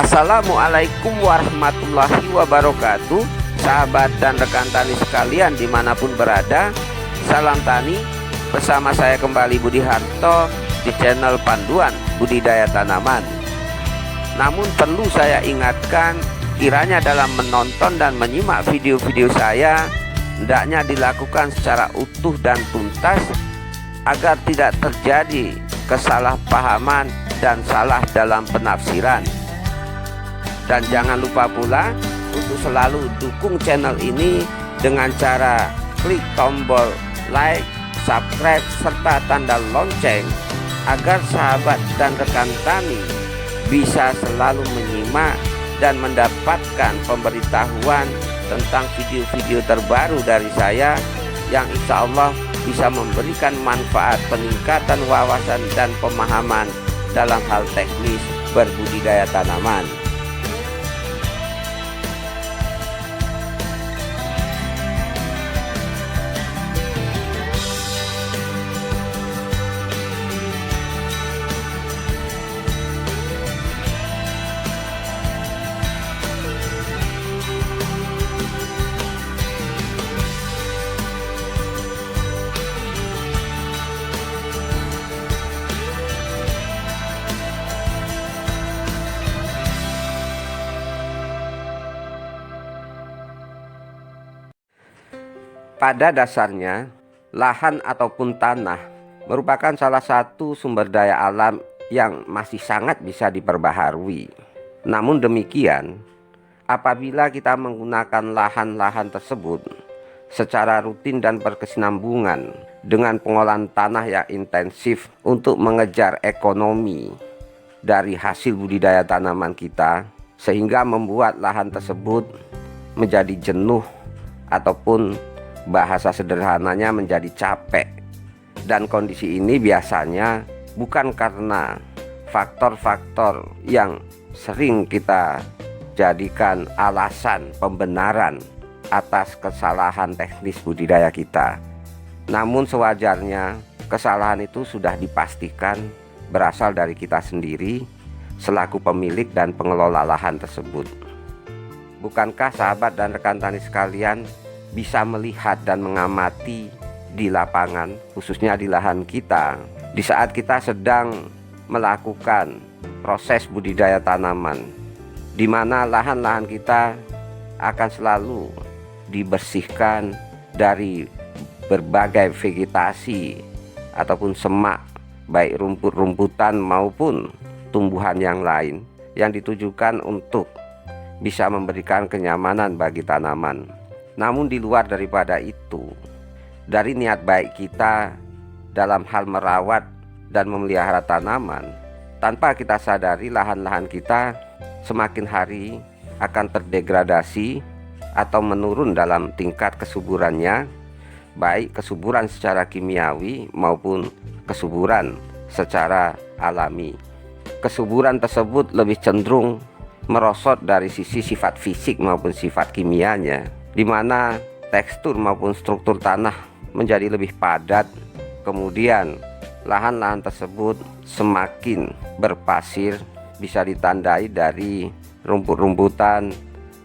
Assalamualaikum warahmatullahi wabarakatuh. Sahabat dan rekan tani sekalian dimanapun berada, salam tani. Bersama saya kembali Budi Harto di channel Panduan Budidaya Tanaman. Namun perlu saya ingatkan, kiranya dalam menonton dan menyimak video-video saya, hendaknya dilakukan secara utuh dan tuntas agar tidak terjadi kesalahpahaman dan salah dalam penafsiran. Dan jangan lupa pula untuk selalu dukung channel ini dengan cara klik tombol like, subscribe, serta tanda lonceng agar sahabat dan rekan tani bisa selalu menyimak dan mendapatkan pemberitahuan tentang video-video terbaru dari saya yang insya Allah bisa memberikan manfaat peningkatan wawasan dan pemahaman dalam hal teknis berbudidaya tanaman. Pada dasarnya, lahan ataupun tanah merupakan salah satu sumber daya alam yang masih sangat bisa diperbaharui. Namun demikian, apabila kita menggunakan lahan-lahan tersebut secara rutin dan berkesinambungan dengan pengolahan tanah yang intensif untuk mengejar ekonomi dari hasil budidaya tanaman kita, sehingga membuat lahan tersebut menjadi jenuh ataupun bahasa sederhananya menjadi capek. Dan kondisi ini biasanya bukan karena faktor-faktor yang sering kita jadikan alasan pembenaran atas kesalahan teknis budidaya kita. Namun sewajarnya kesalahan itu sudah dipastikan berasal dari kita sendiri selaku pemilik dan pengelola lahan tersebut. Bukankah sahabat dan rekan tani sekalian bisa melihat dan mengamati di lapangan, khususnya di lahan kita, di saat kita sedang melakukan proses budidaya tanaman, di mana lahan-lahan kita akan selalu dibersihkan dari berbagai vegetasi ataupun semak, baik rumput-rumputan maupun tumbuhan yang lain yang ditujukan untuk bisa memberikan kenyamanan bagi tanaman. Namun di luar daripada itu, dari niat baik kita dalam hal merawat dan memelihara tanaman, tanpa kita sadari lahan-lahan kita semakin hari akan terdegradasi atau menurun dalam tingkat kesuburannya, baik kesuburan secara kimiawi maupun kesuburan secara alami. Kesuburan tersebut lebih cenderung merosot dari sisi sifat fisik maupun sifat kimianya, di mana tekstur maupun struktur tanah menjadi lebih padat. Kemudian lahan-lahan tersebut semakin berpasir, bisa ditandai dari rumput-rumputan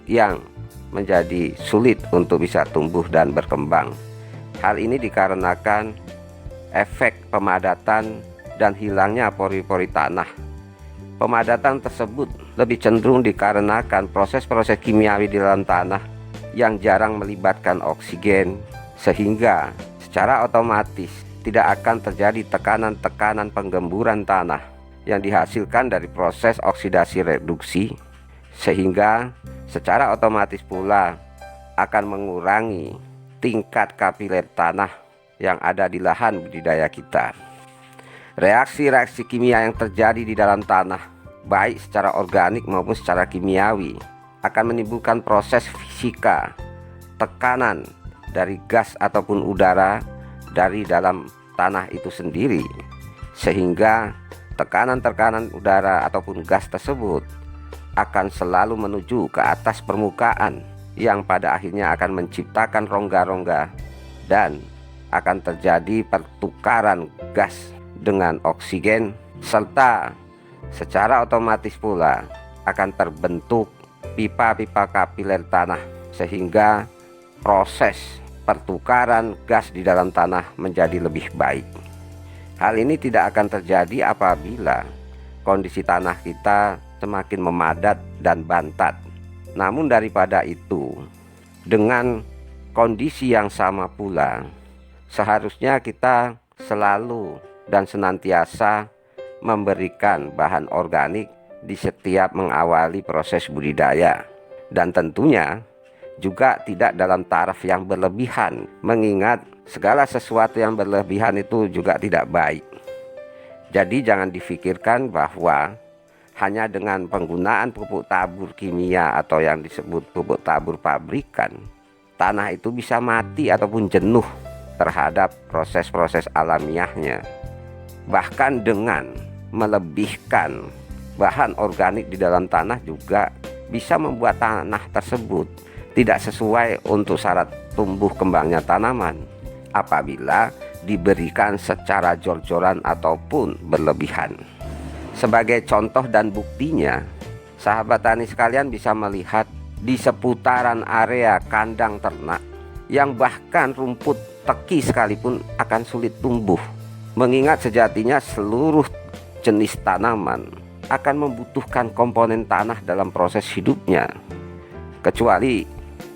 yang menjadi sulit untuk bisa tumbuh dan berkembang. Hal ini dikarenakan efek pemadatan dan hilangnya pori-pori tanah. Pemadatan tersebut lebih cenderung dikarenakan proses-proses kimiawi di dalam tanah yang jarang melibatkan oksigen, sehingga secara otomatis tidak akan terjadi tekanan-tekanan penggemburan tanah yang dihasilkan dari proses oksidasi reduksi, sehingga secara otomatis pula akan mengurangi tingkat kapiler tanah yang ada di lahan budidaya kita. Reaksi-reaksi kimia yang terjadi di dalam tanah, baik secara organik maupun secara kimiawi, akan menimbulkan proses fisika, tekanan dari gas ataupun udara dari dalam tanah itu sendiri, sehingga tekanan-tekanan udara ataupun gas tersebut akan selalu menuju ke atas permukaan, yang pada akhirnya akan menciptakan rongga-rongga dan akan terjadi pertukaran gas dengan oksigen, serta secara otomatis pula akan terbentuk pipa-pipa kapiler tanah, sehingga proses pertukaran gas di dalam tanah menjadi lebih baik. Hal ini tidak akan terjadi apabila kondisi tanah kita semakin memadat dan bantat. Namun daripada itu, dengan kondisi yang sama pula, seharusnya kita selalu dan senantiasa memberikan bahan organik di setiap mengawali proses budidaya, dan tentunya juga tidak dalam taraf yang berlebihan, mengingat segala sesuatu yang berlebihan itu juga tidak baik. Jadi jangan difikirkan bahwa hanya dengan penggunaan pupuk tabur kimia atau yang disebut pupuk tabur pabrikan, tanah itu bisa mati ataupun jenuh terhadap proses-proses alamiahnya. Bahkan dengan melebihkan bahan organik di dalam tanah juga bisa membuat tanah tersebut tidak sesuai untuk syarat tumbuh kembangnya tanaman apabila diberikan secara jor-joran ataupun berlebihan. Sebagai contoh dan buktinya, sahabat tani sekalian bisa melihat di seputaran area kandang ternak yang bahkan rumput teki sekalipun akan sulit tumbuh, mengingat sejatinya seluruh jenis tanaman akan membutuhkan komponen tanah dalam proses hidupnya, kecuali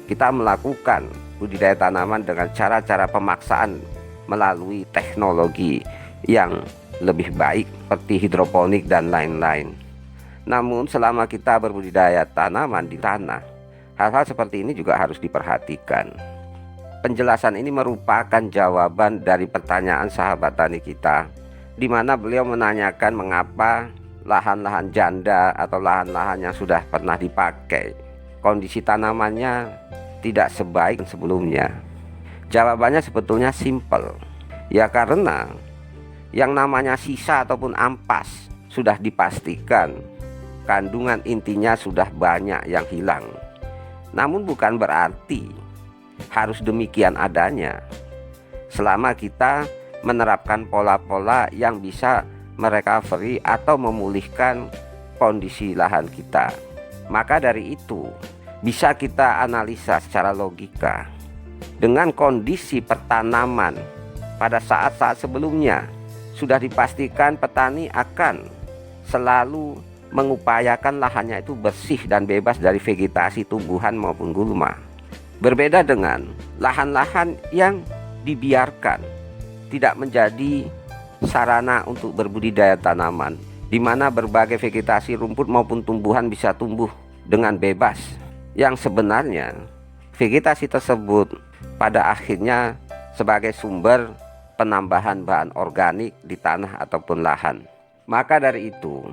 kita melakukan budidaya tanaman dengan cara-cara pemaksaan melalui teknologi yang lebih baik seperti hidroponik dan lain-lain. Namun selama kita berbudidaya tanaman di tanah, hal-hal seperti ini juga harus diperhatikan. Penjelasan ini merupakan jawaban dari pertanyaan sahabat tani kita, di mana beliau menanyakan mengapa lahan-lahan janda atau lahan-lahan yang sudah pernah dipakai, kondisi tanamannya tidak sebaik sebelumnya. Jawabannya sebetulnya simpel. Ya karena yang namanya sisa ataupun ampas sudah dipastikan kandungan intinya sudah banyak yang hilang. Namun bukan berarti harus demikian adanya. Selama kita menerapkan pola-pola yang bisa merecovery atau memulihkan kondisi lahan kita, maka dari itu bisa kita analisa secara logika. Dengan kondisi pertanaman pada saat-saat sebelumnya, sudah dipastikan petani akan selalu mengupayakan lahannya itu bersih dan bebas dari vegetasi tumbuhan maupun gulma. Berbeda dengan lahan-lahan yang dibiarkan, tidak menjadi sarana untuk berbudidaya tanaman, di mana berbagai vegetasi rumput maupun tumbuhan bisa tumbuh dengan bebas, yang sebenarnya vegetasi tersebut pada akhirnya sebagai sumber penambahan bahan organik di tanah ataupun lahan. Maka dari itu,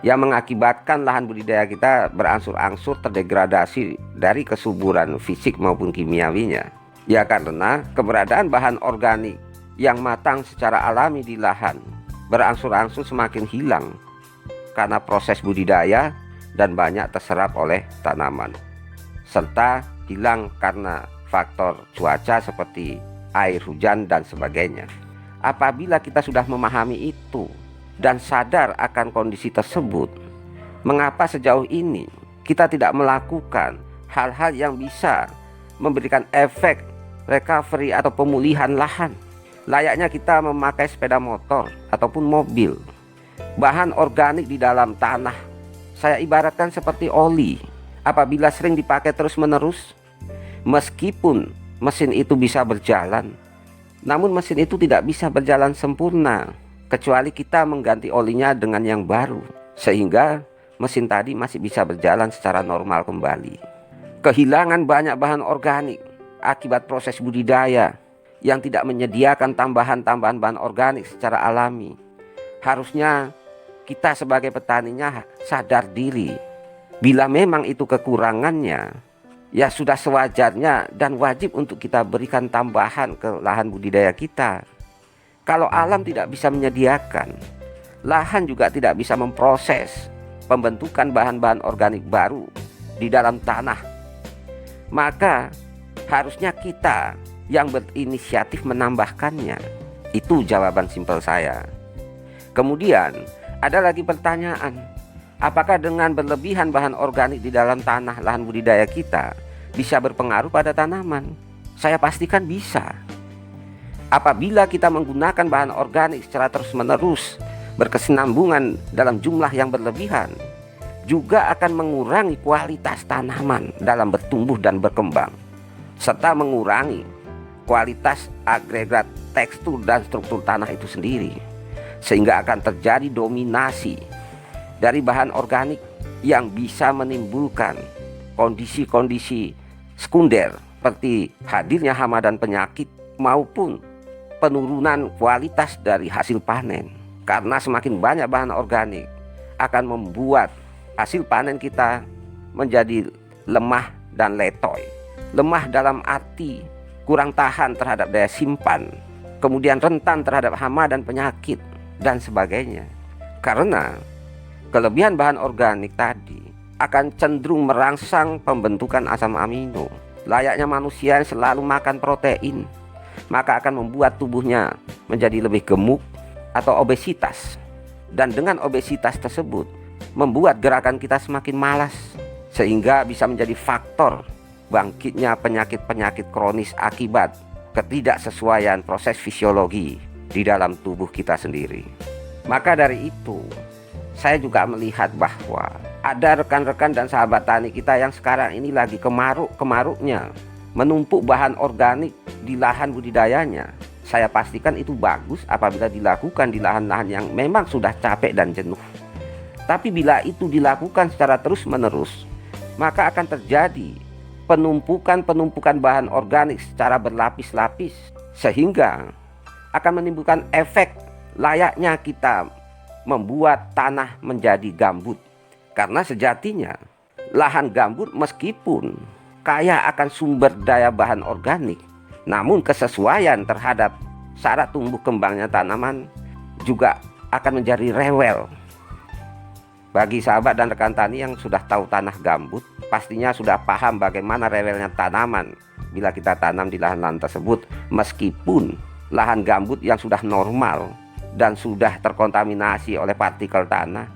yang mengakibatkan lahan budidaya kita berangsur-angsur terdegradasi dari kesuburan fisik maupun kimiawinya, ya karena keberadaan bahan organik yang matang secara alami di lahan berangsur-angsur semakin hilang karena proses budidaya dan banyak terserap oleh tanaman, serta hilang karena faktor cuaca seperti air hujan dan sebagainya. Apabila kita sudah memahami itu dan sadar akan kondisi tersebut, mengapa sejauh ini kita tidak melakukan hal-hal yang bisa memberikan efek recovery atau pemulihan lahan? Layaknya kita memakai sepeda motor ataupun mobil, bahan organik di dalam tanah saya ibaratkan seperti oli. Apabila sering dipakai terus-menerus, meskipun mesin itu bisa berjalan, namun mesin itu tidak bisa berjalan sempurna kecuali kita mengganti olinya dengan yang baru, sehingga mesin tadi masih bisa berjalan secara normal kembali. Kehilangan banyak bahan organik akibat proses budidaya yang tidak menyediakan tambahan-tambahan bahan organik secara alami. Harusnya kita sebagai petaninya sadar diri. Bila memang itu kekurangannya, ya sudah sewajarnya dan wajib untuk kita berikan tambahan ke lahan budidaya kita. Kalau alam tidak bisa menyediakan, lahan juga tidak bisa memproses pembentukan bahan-bahan organik baru di dalam tanah, maka harusnya kita yang berinisiatif menambahkannya. Itu jawaban simpel saya. Kemudian ada lagi pertanyaan, Apakah dengan berlebihan bahan organik di dalam tanah lahan budidaya kita bisa berpengaruh pada tanaman? Saya pastikan bisa. Apabila kita menggunakan bahan organik secara terus-menerus, berkesinambungan dalam jumlah yang berlebihan, juga akan mengurangi kualitas tanaman dalam bertumbuh dan berkembang, serta mengurangi kualitas agregat tekstur dan struktur tanah itu sendiri, sehingga akan terjadi dominasi dari bahan organik yang bisa menimbulkan kondisi-kondisi sekunder seperti hadirnya hama dan penyakit maupun penurunan kualitas dari hasil panen. Karena semakin banyak bahan organik akan membuat hasil panen kita menjadi lemah dan letoy. Lemah dalam arti kurang tahan terhadap daya simpan, kemudian rentan terhadap hama dan penyakit dan sebagainya. Karena kelebihan bahan organik tadi akan cenderung merangsang pembentukan asam amino. Layaknya manusia yang selalu makan protein, maka akan membuat tubuhnya menjadi lebih gemuk atau obesitas. Dan dengan obesitas tersebut membuat gerakan kita semakin malas, sehingga bisa menjadi faktor bangkitnya penyakit-penyakit kronis akibat ketidaksesuaian proses fisiologi di dalam tubuh kita sendiri. Maka dari itu, saya juga melihat bahwa ada rekan-rekan dan sahabat tani kita yang sekarang ini lagi kemaruk-kemaruknya menumpuk bahan organik di lahan budidayanya. Saya pastikan itu bagus apabila dilakukan di lahan-lahan yang memang sudah capek dan jenuh. Tapi bila itu dilakukan secara terus-menerus, maka akan terjadi penumpukan bahan organik secara berlapis-lapis, sehingga akan menimbulkan efek layaknya kita membuat tanah menjadi gambut. Karena sejatinya lahan gambut meskipun kaya akan sumber daya bahan organik, namun kesesuaian terhadap syarat tumbuh kembangnya tanaman juga akan menjadi rewel. Bagi sahabat dan rekan tani yang sudah tahu tanah gambut, pastinya sudah paham bagaimana rewelnya tanaman bila kita tanam di lahan-lahan tersebut. Meskipun lahan gambut yang sudah normal dan sudah terkontaminasi oleh partikel tanah,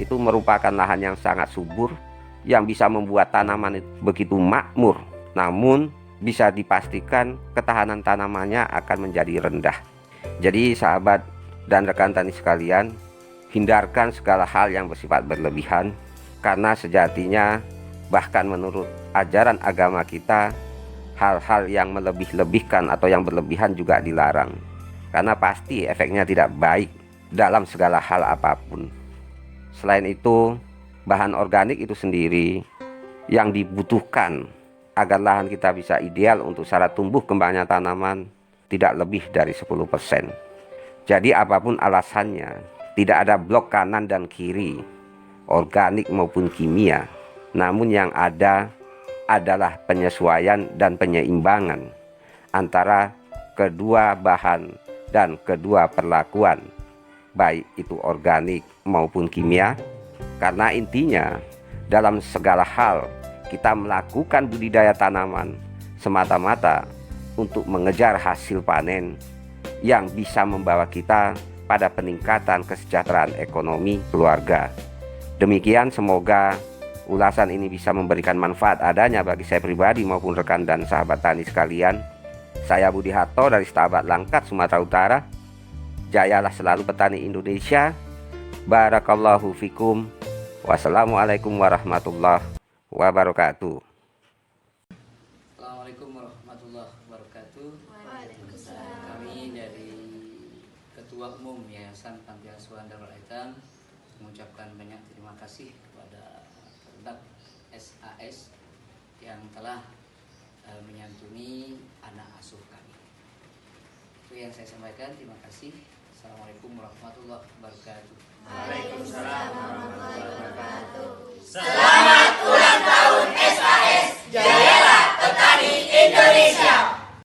itu merupakan lahan yang sangat subur, yang bisa membuat tanaman itu begitu makmur, namun bisa dipastikan ketahanan tanamannya akan menjadi rendah. Jadi sahabat dan rekan tani sekalian, hindarkan segala hal yang bersifat berlebihan, karena sejatinya bahkan menurut ajaran agama kita, hal-hal yang melebih-lebihkan atau yang berlebihan juga dilarang, karena pasti efeknya tidak baik dalam segala hal apapun. Selain itu, bahan organik itu sendiri yang dibutuhkan agar lahan kita bisa ideal untuk syarat tumbuh kembangnya tanaman tidak lebih dari 10%. Jadi apapun alasannya, tidak ada blok kanan dan kiri, organik maupun kimia. Namun yang ada adalah penyesuaian dan penyeimbangan antara kedua bahan dan kedua perlakuan, baik itu organik maupun kimia. Karena intinya dalam segala hal kita melakukan budidaya tanaman semata-mata untuk mengejar hasil panen yang bisa membawa kita pada peningkatan kesejahteraan ekonomi keluarga. Demikian, semoga ulasan ini bisa memberikan manfaat adanya bagi saya pribadi maupun rekan dan sahabat tani sekalian. Saya Budi Harto dari Setabat Langkat, Sumatera Utara. Jayalah selalu petani Indonesia. Barakallahu fikum. Wassalamualaikum warahmatullahi wabarakatuh. Assalamualaikum warahmatullahi wabarakatuh. Kami dari Ketua Umum Yayasan Panti Asuhan Darul Aitam mengucapkan banyak terima kasih kepada Produk SAS yang telah menyantuni anak asuh kami. Itu yang saya sampaikan. Terima kasih. Assalamualaikum warahmatullahi wabarakatuh. Waalaikumsalam warahmatullahi wabarakatuh. Selamat